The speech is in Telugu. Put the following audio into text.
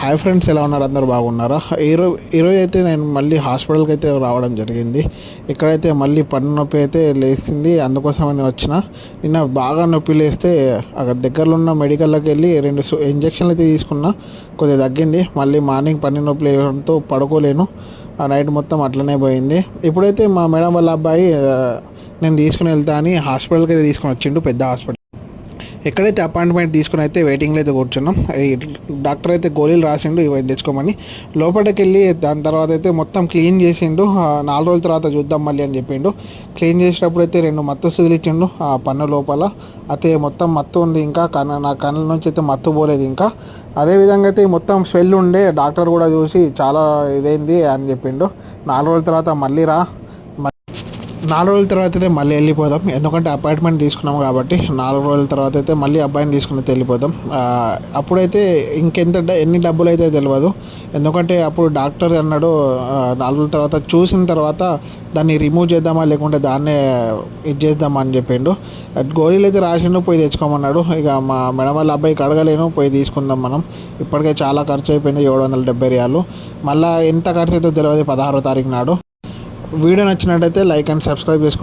హాయ్ ఫ్రెండ్స్, ఎలా ఉన్నారు? అందరూ బాగున్నారా? ఈరోజు అయితే నేను మళ్ళీ హాస్పిటల్కి అయితే రావడం జరిగింది. ఇక్కడైతే మళ్ళీ పన్ను నొప్పి అయితే లేస్తుంది. అందుకోసమని వచ్చిన. నిన్న బాగా నొప్పి లేస్తే అక్కడ దగ్గరలో ఉన్న మెడికల్లోకి వెళ్ళి 2 ఇంజక్షన్లు అయితే తీసుకున్నా. కొద్దిగా తగ్గింది. మళ్ళీ మార్నింగ్ పన్ను నొప్పి లేవడంతో పడుకోలేను. ఆ నైట్ మొత్తం అట్లనే పోయింది. ఇప్పుడైతే మా మేడం వాళ్ళ అబ్బాయి నేను తీసుకుని వెళ్తా అని హాస్పిటల్కి అయితే తీసుకొని వచ్చిండు, పెద్ద హాస్పిటల్. ఎక్కడైతే అపాయింట్మెంట్ తీసుకుని అయితే వెయిటింగ్లో అయితే కూర్చున్నాం. ఈ డాక్టర్ అయితే గోళీలు రాసిండు, ఇవన్నీ తెచ్చుకోమని. లోపలికి వెళ్ళి దాని తర్వాత అయితే మొత్తం క్లీన్ చేసిండు. 4 రోజుల తర్వాత చూద్దాం మళ్ళీ అని చెప్పిండు. క్లీన్ చేసేటప్పుడు అయితే 2 మత్తు సూదులు ఇచ్చిండు ఆ పన్ను లోపల. అయితే మొత్తం మత్తు ఉంది, ఇంకా నా కళ్ళ నుంచి అయితే మత్తు పోలేదు. ఇంకా అదేవిధంగా అయితే మొత్తం స్వెల్ ఉండే. డాక్టర్ కూడా చూసి చాలా ఇదైంది అని చెప్పిండు. 4 రోజుల తర్వాత మళ్ళీ రా, 4 రోజుల తర్వాత అయితే మళ్ళీ వెళ్ళిపోదాం. ఎందుకంటే అపాయింట్మెంట్ తీసుకున్నాం కాబట్టి 4 రోజుల తర్వాత అయితే మళ్ళీ అబ్బాయిని తీసుకుని వెళ్ళిపోదాం. అప్పుడైతే ఎన్ని డబ్బులు అయితే తెలియదు. ఎందుకంటే అప్పుడు డాక్టర్ అన్నాడు 4 రోజుల తర్వాత చూసిన తర్వాత దాన్ని రిమూవ్ చేద్దామా లేకుంటే దాన్నే ఇది చేద్దామా అని చెప్పిండు. గోళీలు అయితే రాసిండు, పోయి తెచ్చుకోమన్నాడు. ఇక మా మేడం వాళ్ళ అబ్బాయికి అడగలేను, పోయి తీసుకుందాం మనం. ఇప్పటికే చాలా ఖర్చు అయిపోయింది, 770 రియాలు. మళ్ళీ ఎంత ఖర్చు అయితే తెలియదు 16వ తారీఖు నాడు. వీడియో నచ్చినట్టయితే లైక్ అండ్ సబ్స్క్రైబ్ చేసుకోవడం